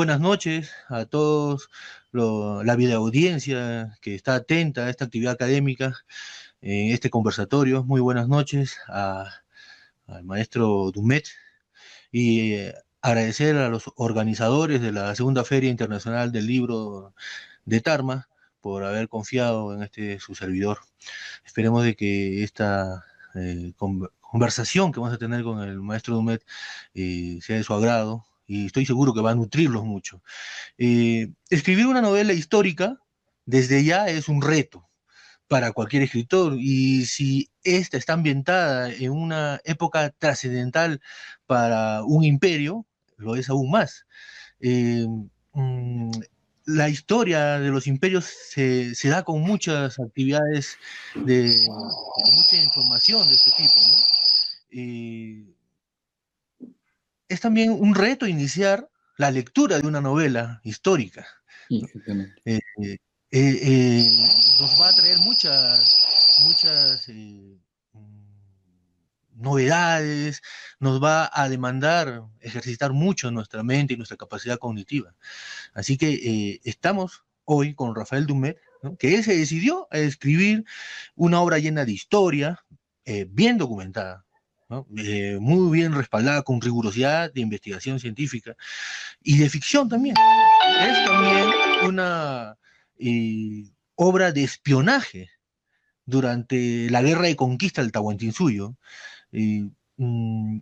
buenas noches a todos, la vida audiencia que está atenta a esta actividad académica, en este conversatorio. Muy buenas noches al maestro Dumet y agradecer a los organizadores de la Segunda Feria Internacional del Libro de Tarma por haber confiado en su servidor. Esperemos de que esta conversación que vamos a tener con el maestro Dumet sea de su agrado, y estoy seguro que va a nutrirlos mucho. Escribir una novela histórica desde ya es un reto para cualquier escritor, y si esta está ambientada en una época trascendental para un imperio, lo es aún más. Eh, mm, la historia de los imperios se da con muchas actividades, con mucha información de este tipo, ¿no? Es también un reto iniciar la lectura de una novela histórica, ¿no? Exactamente. Nos va a traer muchas novedades, nos va a demandar ejercitar mucho nuestra mente y nuestra capacidad cognitiva. Así que estamos hoy con Rafael Dumet, ¿no? Que él se decidió a escribir una obra llena de historia, bien documentada, ¿no? Muy bien respaldada con rigurosidad de investigación científica y de ficción también. Es también una obra de espionaje durante la guerra de conquista del Tahuantinsuyo, en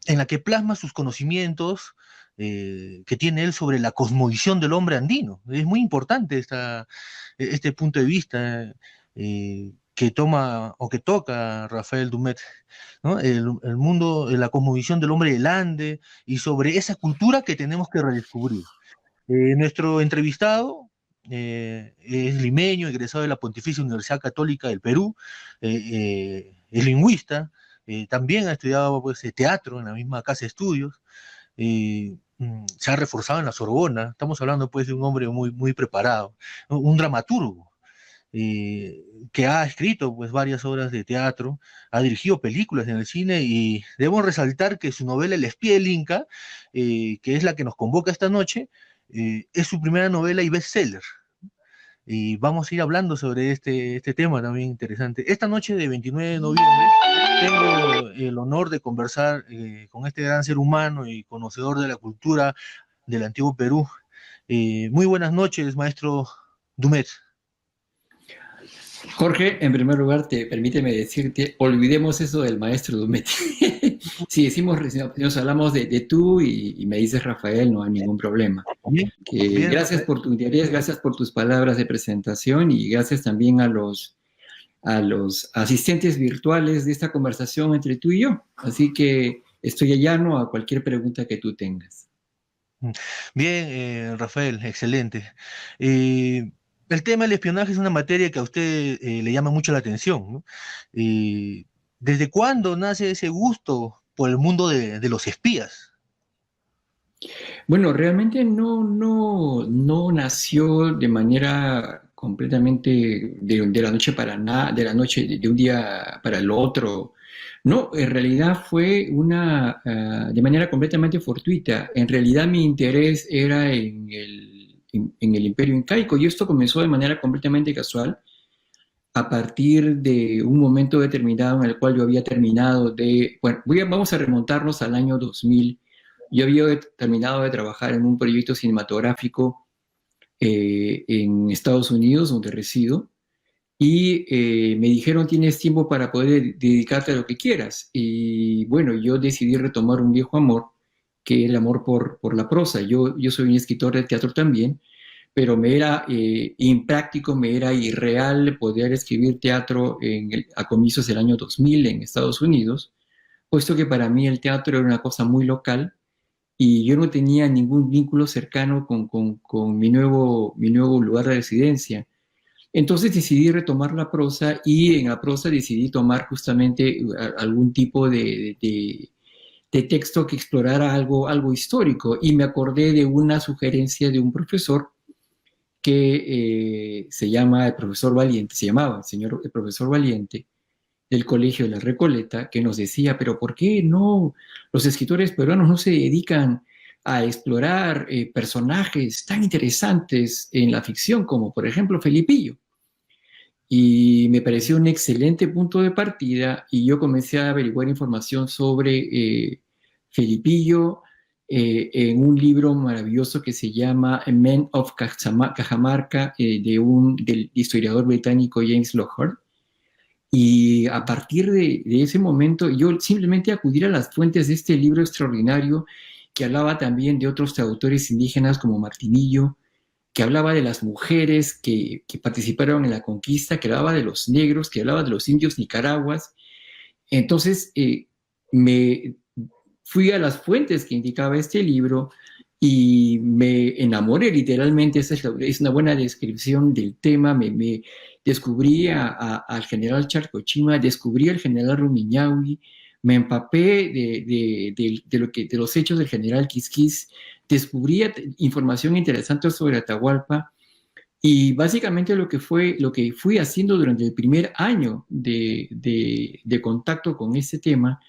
la que plasma sus conocimientos que tiene él sobre la cosmovisión del hombre andino. Es muy importante este punto de vista que toma o que toca Rafael Dumet, ¿no? El mundo, la cosmovisión del hombre del Ande y sobre esa cultura que tenemos que redescubrir. Nuestro entrevistado es limeño, egresado de la Pontificia Universidad Católica del Perú, es lingüista, también ha estudiado pues, teatro en la misma casa de estudios, se ha reforzado en la Sorbona. Estamos hablando pues de un hombre muy, muy preparado, ¿no? Un dramaturgo. Que ha escrito pues varias obras de teatro, ha dirigido películas en el cine, y debemos resaltar que su novela El espía del Inca, que es la que nos convoca esta noche, es su primera novela y bestseller. Y vamos a ir hablando sobre este tema también interesante. Esta noche de 29 de noviembre tengo el honor de conversar con este gran ser humano y conocedor de la cultura del antiguo Perú. Muy buenas noches, maestro Dumet. Jorge, en primer lugar, permíteme decirte, olvidemos eso del maestro Dumet. Si decimos, si nos hablamos de tú y me dices Rafael, no hay ningún problema. Bien, bien, Gracias Rafael. por tu interés, gracias por tus palabras de presentación y gracias también a los asistentes virtuales de esta conversación entre tú y yo. Así que estoy allano a cualquier pregunta que tú tengas. Bien, Rafael, excelente. El tema del espionaje es una materia que a usted le llama mucho la atención, ¿no? ¿Desde cuándo nace ese gusto por el mundo de los espías? Bueno, realmente no nació de manera completamente de la noche para nada, de la noche de un día para el otro. No, en realidad fue de manera completamente fortuita. En realidad mi interés era en el Imperio Incaico y esto comenzó de manera completamente casual a partir de un momento determinado en el cual yo había terminado bueno, vamos a remontarnos al año 2000. Yo había terminado de trabajar en un proyecto cinematográfico en Estados Unidos, donde resido, y me dijeron, tienes tiempo para poder dedicarte a lo que quieras. Y bueno, yo decidí retomar un viejo amor, que es el amor por la prosa. Yo soy un escritor de teatro también, pero me era impráctico, me era irreal poder escribir teatro a comienzos del año 2000 en Estados Unidos, puesto que para mí el teatro era una cosa muy local y yo no tenía ningún vínculo cercano con mi nuevo lugar de residencia. Entonces decidí retomar la prosa y en la prosa decidí tomar justamente algún tipo de texto que explorara algo histórico y me acordé de una sugerencia de un profesor que se llama el profesor Valiente, se llamaba el profesor Valiente del Colegio de la Recoleta, que nos decía, pero ¿por qué no los escritores peruanos no se dedican a explorar personajes tan interesantes en la ficción como por ejemplo Felipillo. Y me pareció un excelente punto de partida y yo comencé a averiguar información sobre Felipillo en un libro maravilloso que se llama Men of Cajamarca del historiador británico James Lockhart. Y a partir de ese momento yo simplemente acudí a las fuentes de este libro extraordinario que hablaba también de otros autores indígenas como Martinillo, que hablaba de las mujeres que participaron en la conquista, que hablaba de los negros, que hablaba de los indios nicaraguas. Entonces me fui a las fuentes que indicaba este libro y me enamoré literalmente. Esa es una buena descripción del tema. Me descubrí al general Charcochima, descubrí al general Rumiñahui, me empapé de los hechos del general Quisquis, descubrí información interesante sobre Atahualpa y básicamente lo que fui haciendo durante el primer año de contacto con este tema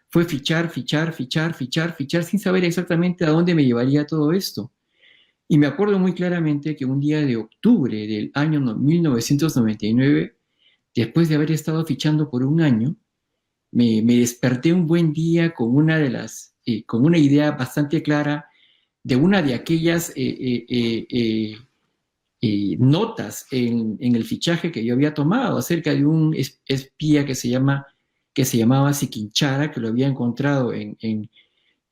fue fichar, sin saber exactamente a dónde me llevaría todo esto. Y me acuerdo muy claramente que un día de octubre del año 1999, después de haber estado fichando por un año, me desperté un buen día con una idea bastante clara de una de aquellas notas en el fichaje que yo había tomado acerca de un espía que se llamaba Siquinchara, que lo había encontrado en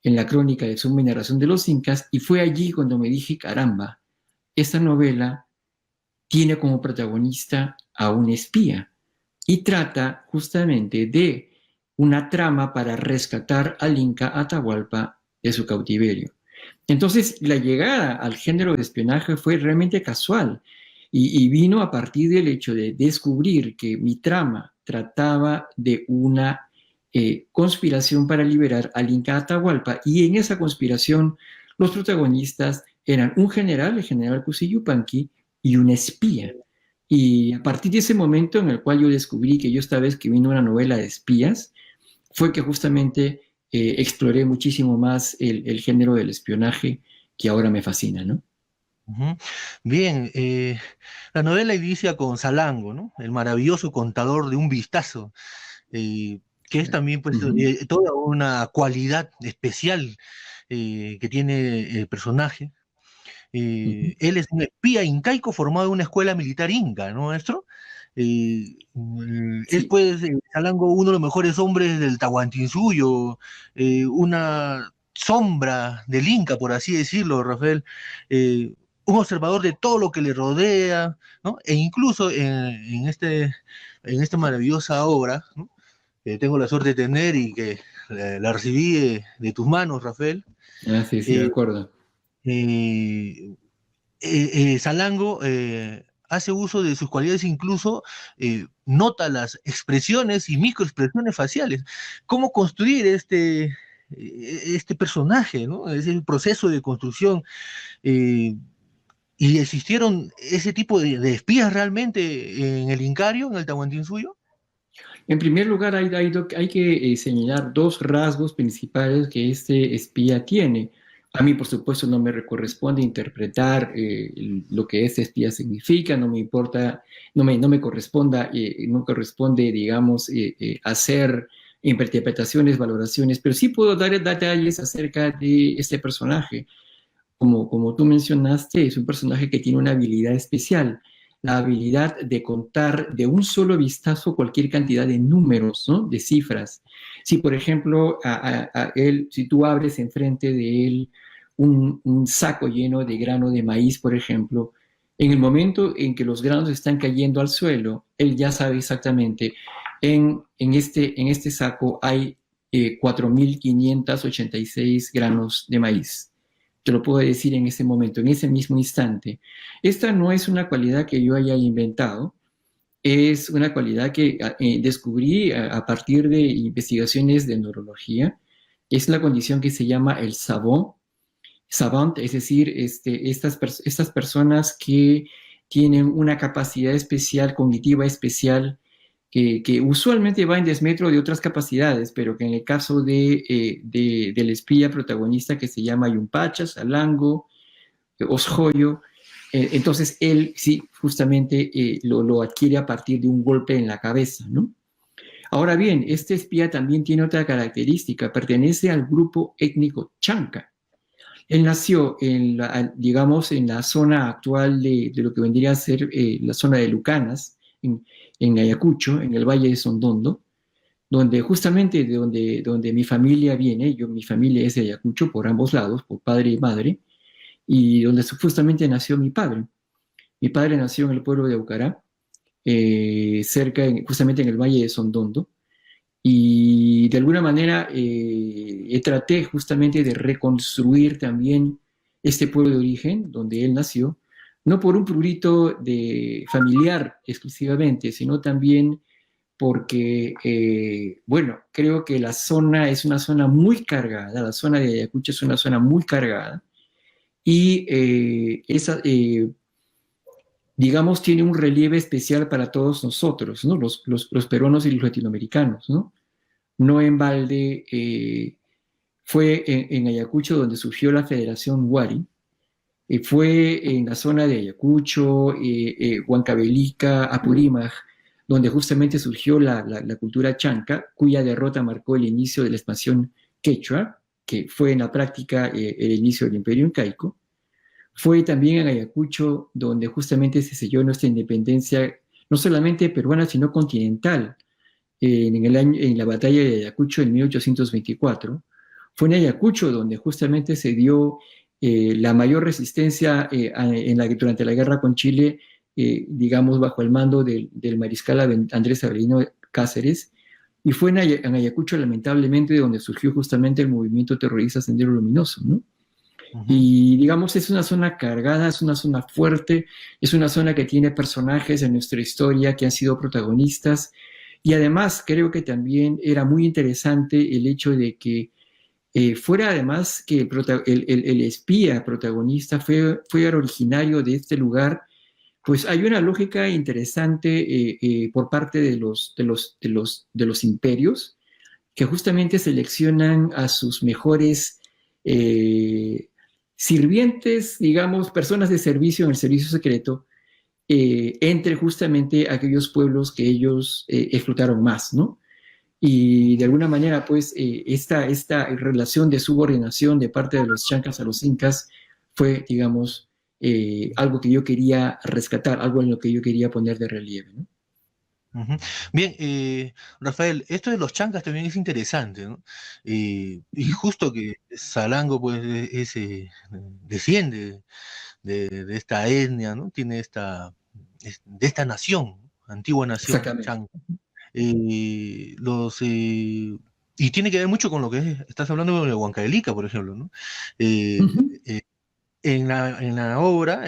la crónica de Suma y Narración de los Incas, y fue allí cuando me dije, caramba, esta novela tiene como protagonista a un espía y trata justamente de una trama para rescatar al Inca Atahualpa de su cautiverio. Entonces, la llegada al género de espionaje fue realmente casual y vino a partir del hecho de descubrir que mi trama trataba de una conspiración para liberar al Inca Atahualpa, y en esa conspiración los protagonistas eran un general, el general Cusillupanqui, y un espía. Y a partir de ese momento en el cual yo descubrí que yo estaba escribiendo una novela de espías, fue que justamente exploré muchísimo más el género del espionaje que ahora me fascina, ¿no? Ujú. Bien, la novela inicia con Salango, ¿no? El maravilloso contador de un vistazo, que es también pues, Ujú. toda una cualidad especial que tiene el personaje. Ujú. Él es un espía incaico formado en una escuela militar inca, ¿no, maestro? Es Sí. pues Salango uno de los mejores hombres del Tahuantinsuyo, una sombra del Inca, por así decirlo, Rafael, un observador de todo lo que le rodea, ¿no? E incluso en esta maravillosa obra, ¿no? Que tengo la suerte de tener y que la recibí de tus manos, Rafael. Ah, sí, sí, de eh, acuerdo. eh, Salango hace uso de sus cualidades, incluso nota las expresiones y microexpresiones faciales. ¿Cómo construir este personaje, ¿no? Es el proceso de construcción. eh, ¿Y existieron ese tipo de espías realmente en el Incario, en el Tahuantinsuyo? En primer lugar, hay que señalar dos rasgos principales que este espía tiene. A mí, por supuesto, no me corresponde interpretar lo que este espía significa, no me importa, no me corresponda, no corresponde, digamos, hacer interpretaciones, valoraciones, pero sí puedo dar detalles acerca de este personaje. Como tú mencionaste, es un personaje que tiene una habilidad especial, la habilidad de contar de un solo vistazo cualquier cantidad de números, ¿no? De cifras. Si, por ejemplo, si tú abres enfrente de él un saco lleno de grano de maíz, por ejemplo, en el momento en que los granos están cayendo al suelo, él ya sabe exactamente, en este saco hay 4.586 granos de maíz. Te lo puedo decir en ese momento, en ese mismo instante. Esta no es una cualidad que yo haya inventado, es una cualidad que descubrí partir de investigaciones de neurología. Es la condición que se llama el savant, es decir, estas personas que tienen una capacidad especial, cognitiva especial, que usualmente va en desmetro de otras capacidades, pero que en el caso del espía protagonista que se llama Yumpacha, Salango, Osjoyo, entonces él sí justamente lo adquiere a partir de un golpe en la cabeza, ¿no? Ahora bien, este espía también tiene otra característica, pertenece al grupo étnico Chanca. Él nació digamos, en la zona actual de lo que vendría a ser la zona de Lucanas, en Ayacucho, en el Valle de Sondondo, donde justamente donde mi familia viene, mi familia es de Ayacucho por ambos lados, por padre y madre, y donde justamente nació mi padre. Mi padre nació en el pueblo de Aucará, justamente en el Valle de Sondondo, y de alguna manera traté justamente de reconstruir también este pueblo de origen donde él nació, no por un prurito de familiar exclusivamente, sino también porque, bueno, creo que la zona es una zona muy cargada, la zona de Ayacucho es una zona muy cargada, y digamos, tiene un relieve especial para todos nosotros, ¿no? Los peruanos y los latinoamericanos, ¿no? No en balde fue en Ayacucho donde surgió la Federación Huari, fue en la zona de Ayacucho, Huancavelica, Apurímac, donde justamente surgió la cultura chanca, cuya derrota marcó el inicio de la expansión quechua, que fue en la práctica el inicio del imperio incaico. Fue también en Ayacucho donde justamente se selló nuestra independencia, no solamente peruana, sino continental, en la batalla de Ayacucho en 1824. Fue en Ayacucho donde justamente se dio la mayor resistencia durante la guerra con Chile, digamos, bajo el mando del mariscal Andrés Avelino Cáceres. Y fue en Ayacucho, lamentablemente, donde surgió justamente el movimiento terrorista Sendero Luminoso, ¿no? Y digamos, es una zona cargada, es una zona fuerte, es una zona que tiene personajes en nuestra historia que han sido protagonistas. Y además creo que también era muy interesante el hecho de que fuera además que el espía protagonista fue originario de este lugar, pues hay una lógica interesante por parte de los imperios que justamente seleccionan a sus mejores sirvientes, digamos, personas de servicio en el servicio secreto, entre justamente aquellos pueblos que ellos explotaron más, ¿no? Y de alguna manera, pues, esta relación de subordinación de parte de los chancas a los incas fue, digamos, algo que yo quería rescatar, algo en lo que yo quería poner de relieve, ¿no? Bien, Rafael, esto de los chancas también es interesante, ¿no? Y justo que Salango, pues, desciende de esta etnia, ¿no? Tiene de esta nación, antigua nación, Exactamente. chanca. Y tiene que ver mucho con lo que estás hablando de Huancavelica, por ejemplo, ¿no? Eh, Uh-huh. eh, en la obra,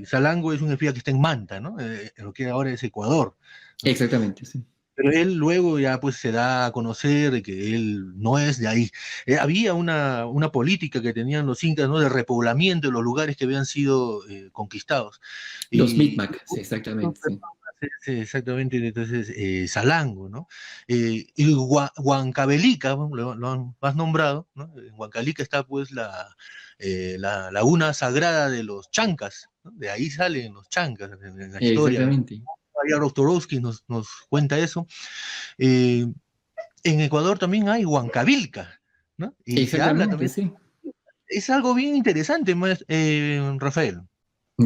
Salango es un espía que está en Manta, ¿no? En lo que ahora es Ecuador, ¿no? Exactamente, sí. Pero él luego ya pues se da a conocer de que él no es de ahí. Había una política que tenían los incas, ¿no? De repoblamiento de los lugares que habían sido conquistados. Los Y Micmac, sí, exactamente, sí. sí, exactamente, entonces Salango, ¿no? Y Huancavelica, bueno, lo has nombrado, ¿no? En Huancavelica está pues la laguna sagrada de los chancas, ¿no? De ahí salen los chancas en la historia. Exactamente. María Rostorowski nos cuenta eso. Eh, en Ecuador también hay Huancavilca, ¿no? Y se habla Exactamente, también, sí. es algo bien interesante, Rafael.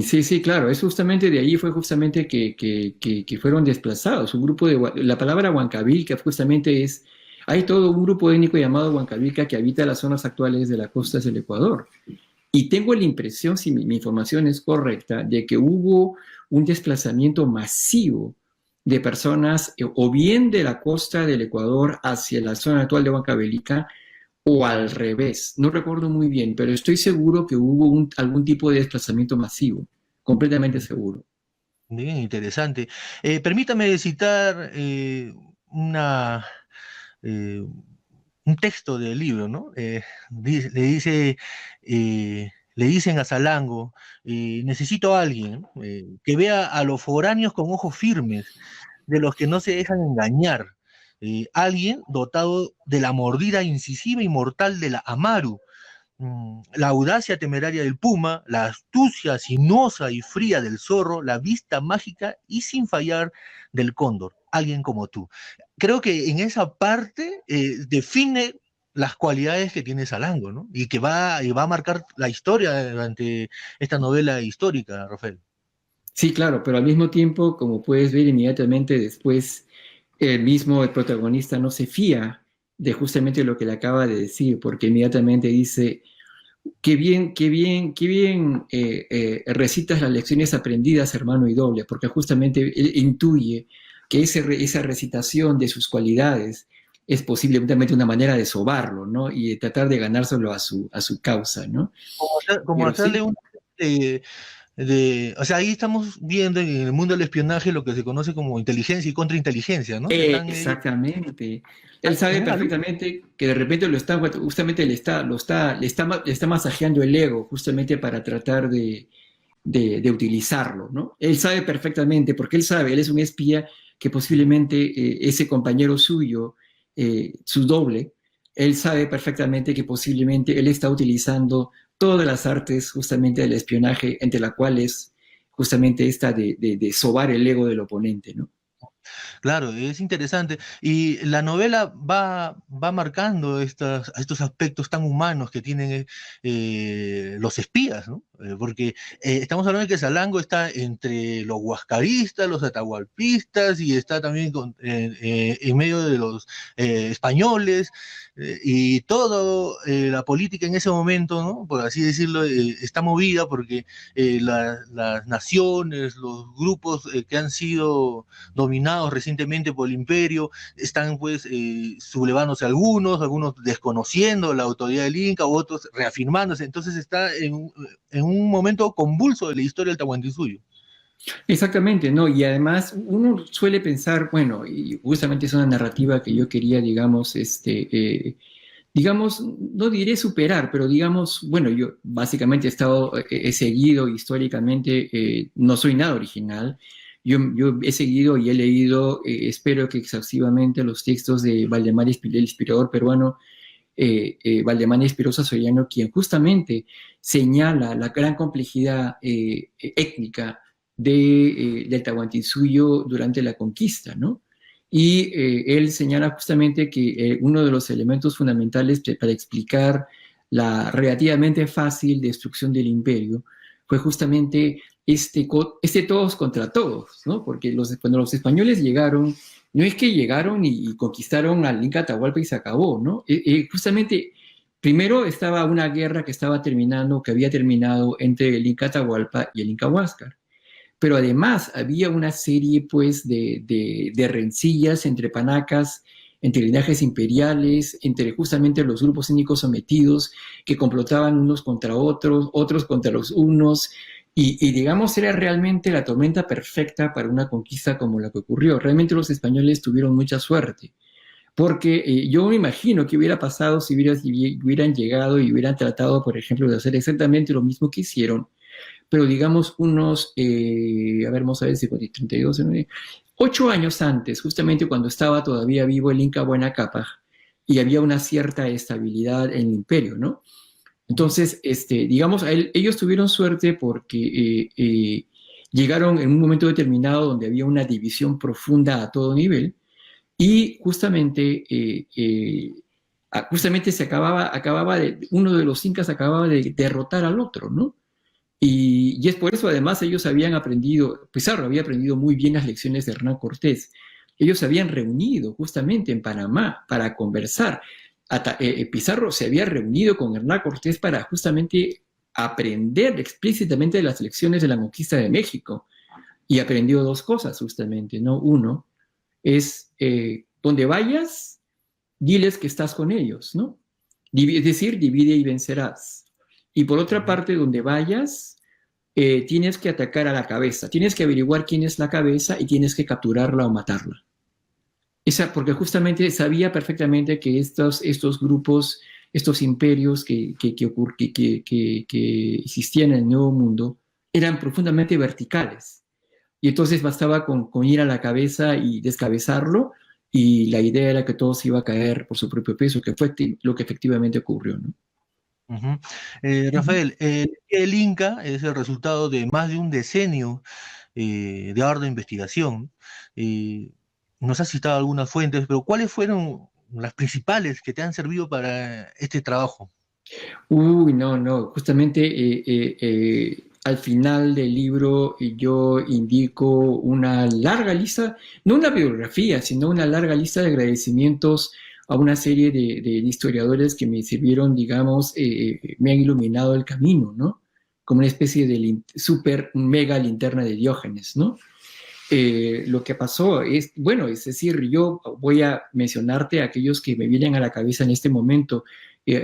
Sí, sí, claro, es justamente de ahí fue justamente que fueron desplazados. Un grupo la palabra Huancavilca justamente hay todo un grupo étnico llamado Huancavilca que habita las zonas actuales de las costas del Ecuador. Y tengo la impresión, si mi información es correcta, de que hubo un desplazamiento masivo de personas o bien de la costa del Ecuador hacia la zona actual de Huancavelica o al revés. No recuerdo muy bien, pero estoy seguro que hubo algún tipo de desplazamiento masivo, completamente seguro. Bien interesante. Permítame citar una, eh, un texto del libro, ¿no? Le dicen a Salango, necesito a alguien que vea a los foráneos con ojos firmes, de los que no se dejan engañar. Alguien dotado de la mordida incisiva y mortal de la Amaru, la audacia temeraria del puma, la astucia sinuosa y fría del zorro, la vista mágica y sin fallar del cóndor, alguien como tú. Creo que en esa parte define las cualidades que tiene Salango, ¿no? Y va a marcar la historia durante esta novela histórica, Rafael. Sí, claro, pero al mismo tiempo, como puedes ver inmediatamente después, el protagonista no se fía de justamente lo que le acaba de decir, porque inmediatamente dice, qué bien, qué bien, qué bien recitas las lecciones aprendidas, hermano y doble, porque justamente él intuye que esa recitación de sus cualidades es posiblemente una manera de sobarlo, ¿no? Y de tratar de ganárselo a su causa, ¿no? Como Pero hacerle sí, un o sea, ahí estamos viendo en el mundo del espionaje lo que se conoce como inteligencia y contrainteligencia, ¿no? Están exactamente. Él sabe en una lucha. perfectamente que de repente justamente le está masajeando el ego, justamente para tratar de utilizarlo, ¿no? Él sabe perfectamente, porque él sabe, él es un espía que posiblemente ese compañero suyo, su doble, él sabe perfectamente que posiblemente él está utilizando todas las artes justamente del espionaje, entre las cuales justamente esta de sobar el ego del oponente, ¿no? Claro, es interesante. Y la novela va marcando estos aspectos tan humanos que tienen los espías, ¿no? Porque estamos hablando de que Salango está entre los huascaristas, los atahualpistas, y está también en medio de los españoles, y toda la política en ese momento, ¿no? Por así decirlo, está movida porque las naciones, los grupos que han sido dominados recientemente por el imperio, están pues sublevándose algunos desconociendo la autoridad del Inca, otros reafirmándose, entonces está en un momento convulso de la historia del Tahuantinsuyo. Exactamente, ¿no? Y además uno suele pensar, bueno, y justamente es una narrativa que yo quería, digamos, digamos, no diré superar, pero digamos, bueno, yo básicamente he seguido históricamente, no soy nada original, yo he seguido y he leído, espero que exhaustivamente, los textos de Valdemar Espinosa, el inspirador peruano, Valdemar Espinosa Soriano, quien justamente señala la gran complejidad étnica del Tahuantinsuyo durante la conquista, ¿no? Y él señala justamente que uno de los elementos fundamentales para explicar la relativamente fácil destrucción del imperio fue justamente este todos contra todos, ¿no? Porque cuando los españoles llegaron, no es que llegaron y conquistaron al Inca Atahualpa y se acabó, ¿no? Justamente, primero estaba una guerra que estaba terminando, que había terminado entre el Inca Atahualpa y el Inca Huáscar. Pero además había una serie, pues, de rencillas entre panacas, entre linajes imperiales, entre justamente los grupos étnicos sometidos que complotaban unos contra otros, otros contra los unos, digamos era realmente la tormenta perfecta para una conquista como la que ocurrió. Realmente los españoles tuvieron mucha suerte, porque yo me imagino que hubiera pasado si hubieran llegado y hubieran tratado, por ejemplo, de hacer exactamente lo mismo que hicieron, pero digamos a ver, vamos a ver si 32, 8 años antes, justamente cuando estaba todavía vivo el Inca Huayna Cápac y había una cierta estabilidad en el imperio, ¿no? Entonces, digamos, ellos tuvieron suerte porque llegaron en un momento determinado donde había una división profunda a todo nivel y justamente uno de los incas acababa de derrotar al otro, ¿no? Y es por eso, además, ellos habían aprendido, Pizarro había aprendido muy bien las lecciones de Hernán Cortés. Ellos se habían reunido justamente en Panamá para conversar. Pizarro se había reunido con Hernán Cortés para justamente aprender explícitamente de las lecciones de la conquista de México. Y aprendió dos cosas justamente, ¿no? Uno es, donde vayas, diles que estás con ellos, ¿no? Es decir, divide y vencerás. Y por otra parte, donde vayas, tienes que atacar a la cabeza, tienes que averiguar quién es la cabeza y tienes que capturarla o matarla. Porque justamente sabía perfectamente que estos grupos, estos imperios que existían en el Nuevo Mundo, eran profundamente verticales. y entonces bastaba con ir a la cabeza y descabezarlo, y la idea era que todo se iba a caer por su propio peso, que fue lo que efectivamente ocurrió, ¿no? Ujú. Ujú. Rafael, el Inca es el resultado de más de un decenio de ardua investigación. Eh, Nos has citado algunas fuentes, pero ¿cuáles fueron las principales que te han servido para este trabajo? Uy, no, no, justamente al final del libro yo indico una larga lista, no una biografía, sino una larga lista de agradecimientos a una serie de historiadores que me sirvieron, digamos, me han iluminado el camino, ¿no? Como una especie de super mega linterna de Diógenes, ¿no? Lo que pasó es, bueno, es decir, yo voy a mencionarte a aquellos que me vienen a la cabeza en este momento,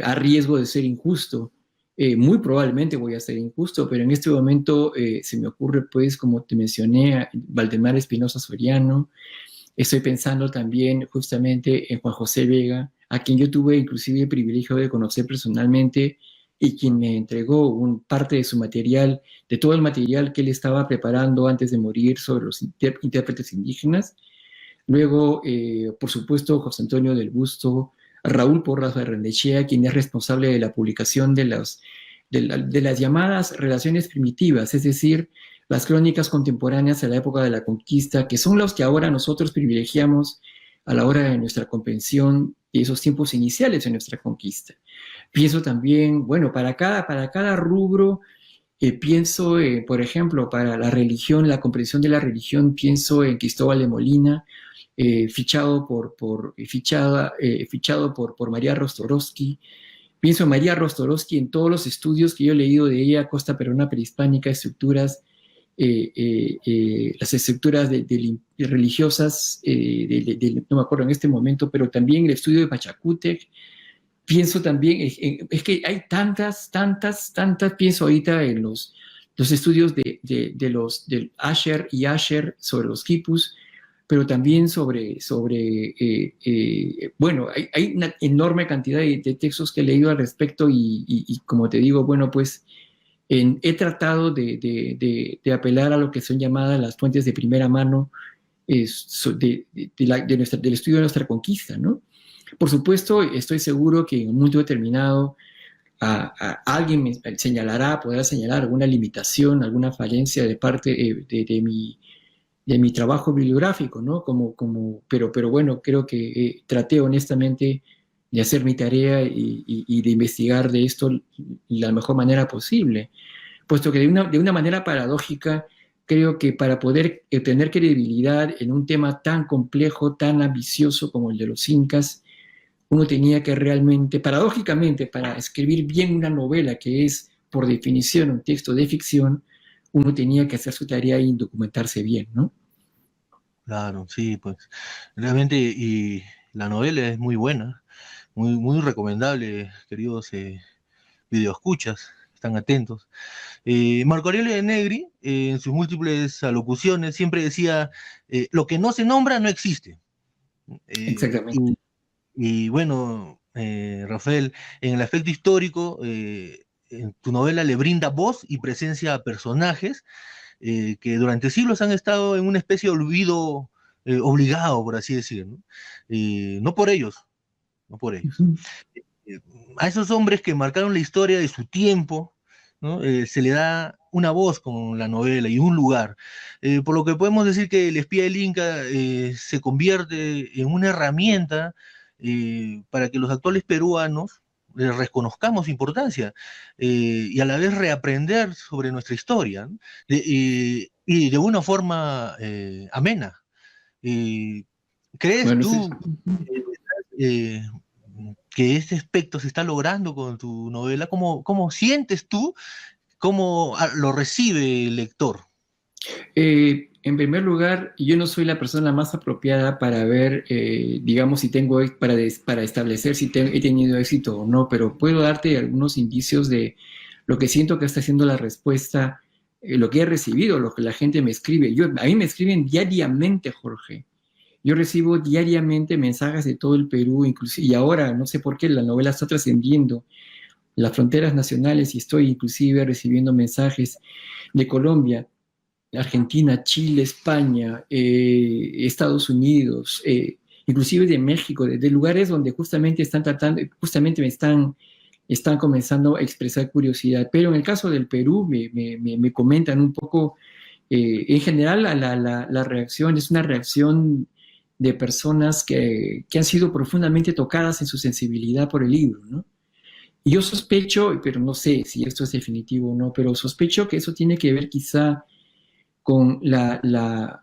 a riesgo de ser injusto. Muy probablemente voy a ser injusto, pero en este momento se me ocurre, pues, como te mencioné, a Valdemar Espinosa Soriano. Estoy pensando también justamente en Juan José Vega, a quien yo tuve inclusive el privilegio de conocer personalmente y quien me entregó parte de su material, de todo el material que él estaba preparando antes de morir sobre los intérpretes indígenas. Luego, por supuesto, José Antonio del Busto, Raúl Porras Barrenechea, quien es responsable de la publicación de las llamadas relaciones primitivas, es decir, las crónicas contemporáneas a la época de la conquista, que son los que ahora nosotros privilegiamos a la hora de nuestra comprensión de esos tiempos iniciales de nuestra conquista. Pienso también, bueno, para cada rubro, pienso, por ejemplo, para la religión, la comprensión de la religión, pienso en Cristóbal de Molina, fichado por María Rostorowski. Pienso en María Rostorowski en todos los estudios que yo he leído de ella, Costa Peruana Prehispánica, estructuras, las estructuras religiosas, no me acuerdo en este momento, pero también el estudio de Pachacútec. Pienso también, es que hay tantas, pienso ahorita en los estudios del Asher y Asher sobre los quipus, pero también bueno, hay una enorme cantidad de textos que he leído al respecto y como te digo, bueno, pues he tratado de apelar a lo que son llamadas las fuentes de primera mano del estudio de nuestra conquista, ¿no? Por supuesto, estoy seguro que en un momento determinado alguien me señalará, podrá señalar alguna limitación, alguna falencia de parte de mi trabajo bibliográfico, ¿no? Pero bueno, creo que traté honestamente de hacer mi tarea y de investigar de esto la mejor manera posible, puesto que de una manera paradójica, creo que para poder tener credibilidad en un tema tan complejo, tan ambicioso como el de los incas, uno tenía que realmente, paradójicamente, para escribir bien una novela que es, por definición, un texto de ficción, uno tenía que hacer su tarea y documentarse bien, ¿no? Claro, sí, pues realmente y la novela es muy buena, muy recomendable, queridos videoescuchas, están atentos. Marco Aurelio de Negri, en sus múltiples alocuciones, siempre decía, lo que no se nombra no existe. Eh, Exactamente. y, y bueno, Rafael, en el aspecto histórico, en tu novela le brinda voz y presencia a personajes que durante siglos han estado en una especie de olvido obligado, por así decirlo, ¿no? No por ellos, no por ellos. Ujú. Eh, a esos hombres que marcaron la historia de su tiempo, ¿no? Se le da una voz con la novela y un lugar. Por lo que podemos decir que el espía del Inca se convierte en una herramienta para que los actuales peruanos le reconozcamos su importancia y a la vez reaprender sobre nuestra historia, ¿no? Y de una forma amena. Eh, ¿Crees Bueno, tú eh, eh, que este aspecto se está logrando con tu novela? ¿Cómo sientes tú cómo lo recibe el lector? en primer lugar, yo no soy la persona más apropiada para ver, digamos, si tengo, para establecer si he tenido éxito o no, pero puedo darte algunos indicios de lo que siento que está siendo la respuesta, lo que he recibido, lo que la gente me escribe. A mí me escriben diariamente, Jorge. Yo recibo diariamente mensajes de todo el Perú, inclusive, y ahora no sé por qué la novela está trascendiendo las fronteras nacionales y estoy inclusive recibiendo mensajes de Colombia. Argentina, Chile, España, Estados Unidos, inclusive de México, de lugares donde justamente están tratando, justamente están comenzando a expresar curiosidad. Pero en el caso del Perú, me comentan un poco, en general la reacción es una reacción de personas que han sido profundamente tocadas en su sensibilidad por el libro, ¿no? Y yo sospecho, pero no sé si esto es definitivo o no, pero sospecho que eso tiene que ver quizá con la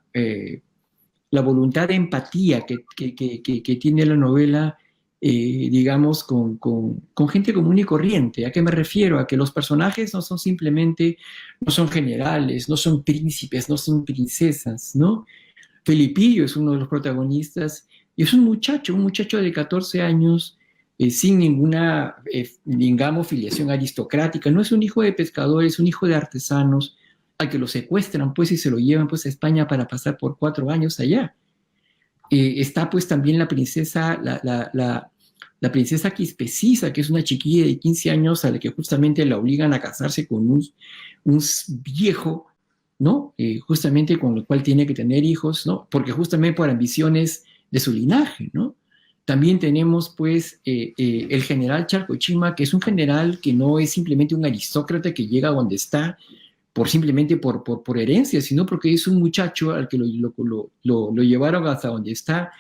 voluntad de empatía que tiene la novela, digamos, con gente común y corriente. ¿A qué me refiero? A que los personajes no son simplemente, no son generales, no son príncipes, no son princesas, ¿no? Felipillo es uno de los protagonistas y es un muchacho de 14 años, sin ninguna, digamos, filiación aristocrática. No es un hijo de pescadores, es un hijo de artesanos, al que lo secuestran pues y se lo llevan pues a España para pasar por 4 años allá. Está pues también la princesa, la princesa Quispecisa, que es una chiquilla de 15 años a la que justamente la obligan a casarse con un viejo, ¿no? Justamente con lo cual tiene que tener hijos, ¿no? Porque justamente por ambiciones de su linaje, ¿no? También tenemos pues el general Charcochima, que es un general que no es simplemente un aristócrata que llega a donde está simplemente por herencia, sino porque es un muchacho al que lo llevaron hasta donde está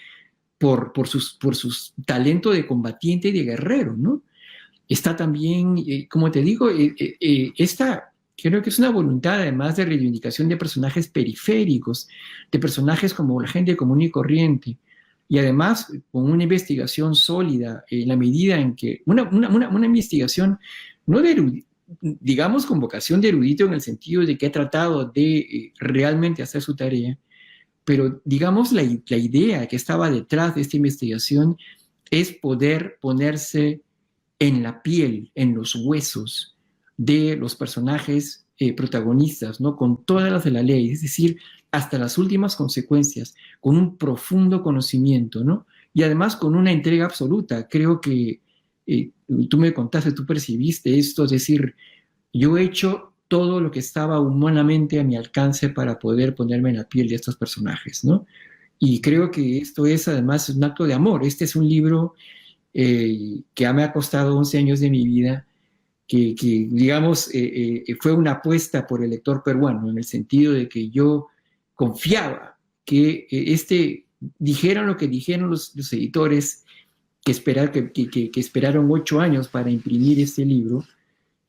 por sus talento de combatiente y de guerrero, ¿no? Está también, como te digo, esta creo que es una voluntad además de reivindicación de personajes periféricos, de personajes como la gente común y corriente, y además con una investigación sólida, en la medida en que, una investigación no de digamos, con vocación de erudito en el sentido de que ha tratado de realmente hacer su tarea, pero digamos la idea que estaba detrás de esta investigación es poder ponerse en la piel, en los huesos de los personajes protagonistas, ¿no? Con todas las de la ley, es decir, hasta las últimas consecuencias, con un profundo conocimiento, ¿no? Y además con una entrega absoluta. Creo que tú me contaste, tú percibiste esto, es decir, yo he hecho todo lo que estaba humanamente a mi alcance para poder ponerme en la piel de estos personajes, ¿no? Y creo que esto es además un acto de amor. Este es un libro que me ha costado 11 años de mi vida, que digamos, fue una apuesta por el lector peruano, en el sentido de que yo confiaba que dijeran lo que dijeron los editores, que esperaron 8 años para imprimir este libro,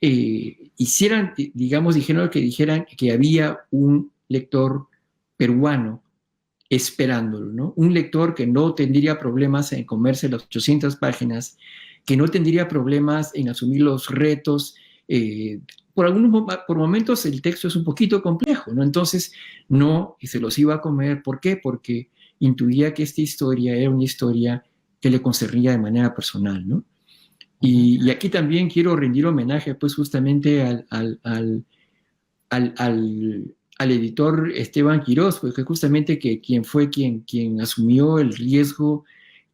digamos, dijeron lo que dijeran, que había un lector peruano esperándolo, ¿no? Un lector que no tendría problemas en comerse las 800 páginas, que no tendría problemas en asumir los retos. Por momentos el texto es un poquito complejo, ¿no? Entonces, no, y se los iba a comer. ¿Por qué? Porque intuía que esta historia era una historia que le concernía de manera personal, ¿no? Y aquí también quiero rendir homenaje, pues, justamente al editor Esteban Quirós, porque justamente quien fue quien asumió el riesgo,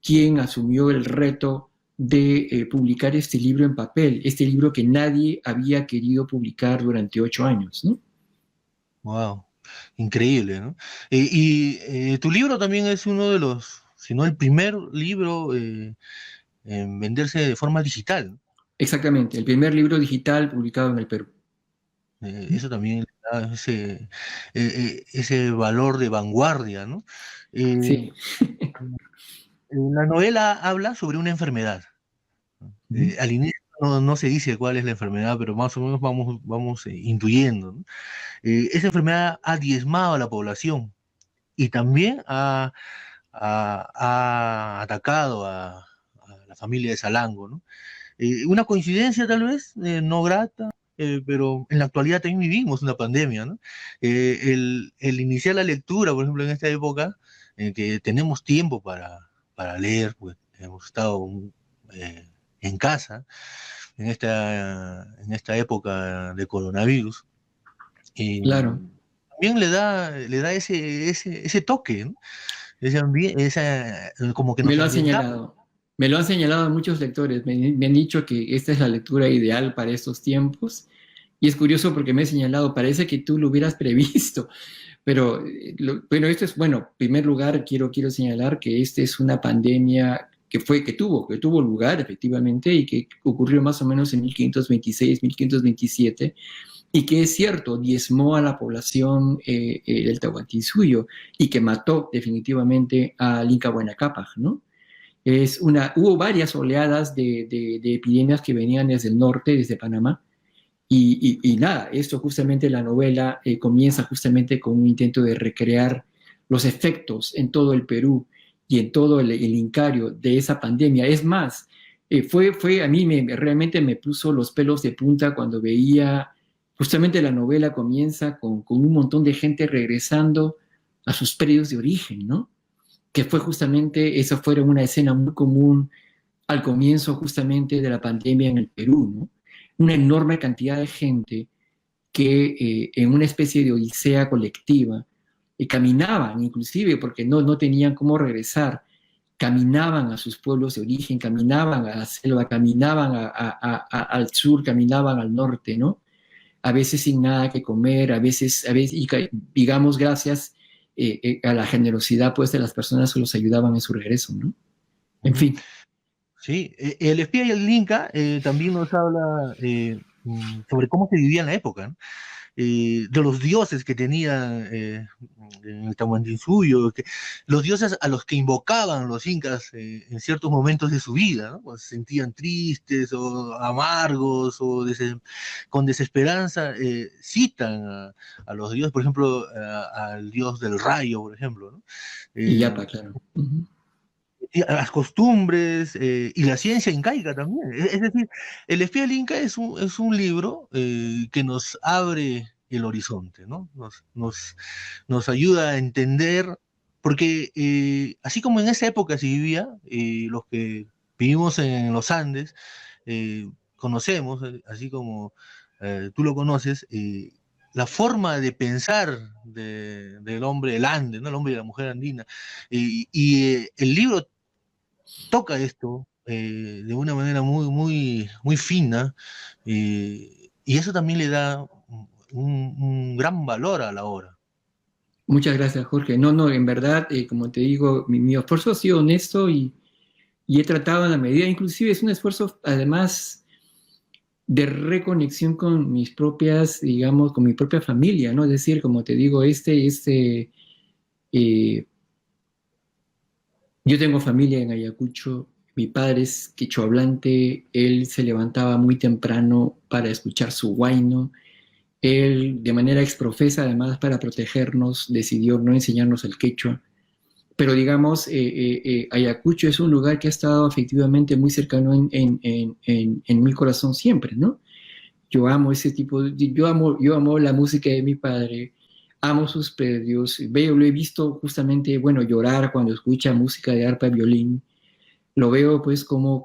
quien asumió el reto de publicar este libro en papel, este libro que nadie había querido publicar durante 8 años, ¿no? Wow, increíble, ¿no? Tu libro también es uno de los, si no el primer libro en venderse de forma digital, ¿no? Exactamente, el primer libro digital publicado en el Perú. Eso también le da ese valor de vanguardia, ¿no? Eh, Sí. la novela habla sobre una enfermedad. Al inicio no se dice cuál es la enfermedad, pero más o menos vamos intuyendo, ¿no? Esa enfermedad ha diezmado a la población y también ha atacado a la familia de Salango, ¿no? Una coincidencia tal vez, no grata, pero en la actualidad también vivimos una pandemia, ¿no? El iniciar la lectura, por ejemplo, en esta época, en que tenemos tiempo para leer, pues hemos estado eh, en casa en esta época de coronavirus, Claro. también le da ese toque, ¿no? Como que Me nos lo han ambientamos. señalado. Me lo han señalado muchos lectores. Me han dicho que esta es la lectura ideal para estos tiempos, Y es curioso porque me he señalado, parece que tú lo hubieras previsto, pero bueno, esto es, bueno, en primer lugar quiero señalar que esta es una pandemia que tuvo lugar efectivamente y que ocurrió más o menos en 1526, 1527, y que es cierto, diezmó a la población del Tahuantinsuyo y que mató definitivamente al Inca Huayna Cápac, ¿no? Hubo varias oleadas de epidemias que venían desde el norte, desde Panamá, y nada, esto justamente la novela comienza justamente con un intento de recrear los efectos en todo el Perú y en todo el Incario de esa pandemia. Es más, a mí realmente me puso los pelos de punta cuando veía justamente la novela comienza con un montón de gente regresando a sus predios de origen, ¿no? Que fue justamente, esa fue una escena muy común al comienzo justamente de la pandemia en el Perú, ¿no? Una enorme cantidad de gente que en una especie de odisea colectiva caminaban, inclusive porque no tenían cómo regresar, caminaban a sus pueblos de origen, caminaban a la selva, caminaban al sur, caminaban al norte, ¿no? A veces sin nada que comer, y digamos, gracias a la generosidad pues de las personas que los ayudaban en su regreso, ¿no? En Ujú. fin. Sí, el espía y el Inca también nos habla sobre cómo se vivía en la época, ¿no? De los dioses que tenía en el Tahuantinsuyo, los dioses a los que invocaban los incas en ciertos momentos de su vida, ¿no? Cuando se sentían tristes o amargos o con desesperanza, citan a los dioses, por ejemplo, al dios del rayo, por ejemplo, ¿no? Y Eh, Yapa, claro. Uh-huh. y a las costumbres y la ciencia incaica también. Es decir, El espía del Inca es un libro que nos abre el horizonte, ¿no? Nos ayuda a entender, porque así como en esa época se vivía, los que vivimos en los Andes, conocemos, así como tú lo conoces, la forma de pensar del hombre del Ande, ¿no? El hombre y la mujer andina. El libro toca esto de una manera muy fina y eso también le da un gran valor a la obra. Muchas gracias, Jorge. No, en verdad, como te digo, mi esfuerzo ha sido honesto y he tratado en la medida, inclusive es un esfuerzo además de reconexión con mis propias, digamos, con mi propia familia, ¿no? Es decir, como te digo, eh, yo tengo familia en Ayacucho, mi padre es quechua hablante, él se levantaba muy temprano para escuchar su huayno. Él, de manera exprofesa, además, para protegernos, decidió no enseñarnos el quechua. Pero digamos, Ayacucho es un lugar que ha estado efectivamente muy cercano en mi corazón siempre, ¿no? Yo amo ese tipo yo amo la música de mi padre, amo sus predios, lo he visto justamente, bueno, llorar cuando escucha música de arpa y violín, lo veo pues cómo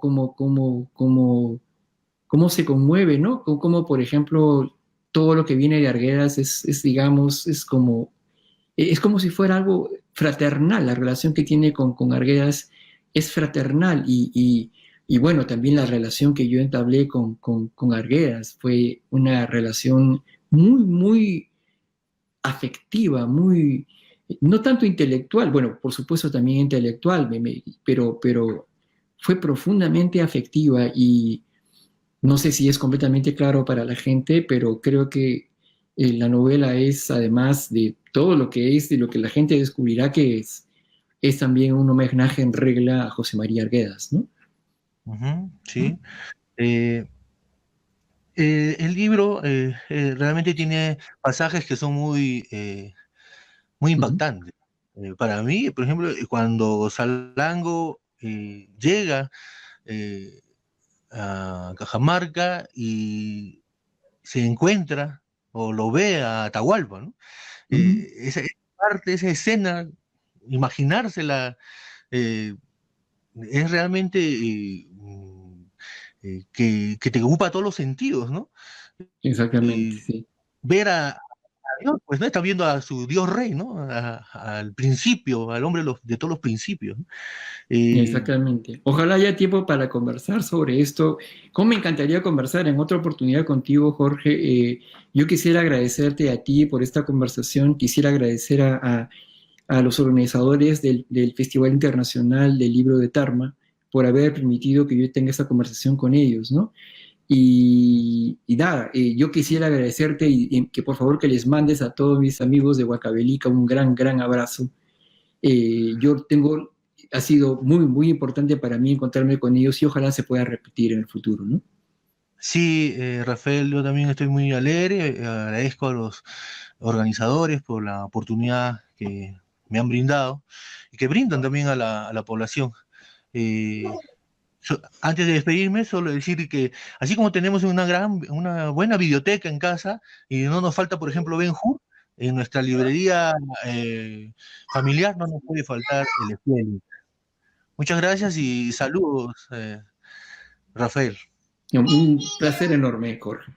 se conmueve, ¿no? Como, por ejemplo, todo lo que viene de Arguedas digamos, es como si fuera algo fraternal, la relación que tiene con Arguedas es fraternal y bueno, también la relación que yo entablé con Arguedas fue una relación muy afectiva, no tanto intelectual, bueno, por supuesto también intelectual, pero fue profundamente afectiva y no sé si es completamente claro para la gente, pero creo que la novela es, además de todo lo que es, de lo que la gente descubrirá que es también un homenaje en regla a José María Arguedas, ¿no? Ujú, ¿Mm? sí. Eh, el libro realmente tiene pasajes que son muy Ujú. impactantes. Para mí, por ejemplo, cuando Salango llega eh, a Cajamarca y se encuentra o lo ve a Atahualpa, ¿no? Ujú. Esa parte, esa escena, imaginársela, eh, es realmente que te ocupa todos los sentidos, ¿no? Exactamente, Eh, sí. ver a Dios, pues no está viendo a su Dios Rey, ¿no? Al principio, al hombre de todos los principios, ¿no? Eh, Exactamente. Ojalá haya tiempo para conversar sobre esto. Cómo me encantaría conversar en otra oportunidad contigo, Jorge. Yo quisiera agradecerte a ti por esta conversación. Quisiera agradecer a los organizadores del Festival Internacional del Libro de Tarma por haber permitido que yo tenga esta conversación con ellos, ¿no? Y nada, yo quisiera agradecerte y que por favor que les mandes a todos mis amigos de Huancavelica un gran, gran abrazo. Yo tengo, ha sido muy, muy importante para mí encontrarme con ellos y ojalá se pueda repetir en el futuro, ¿no? sí, Rafael, yo también estoy muy alegre, agradezco a los organizadores por la oportunidad que me han brindado y que brindan también a la población. Eh, Antes de despedirme, solo decir que así como tenemos una buena biblioteca en casa y no nos falta, por ejemplo, Ben-Hur, en nuestra librería familiar no nos puede faltar el Splendid. Muchas gracias y saludos, Rafael. Un placer enorme, Jorge.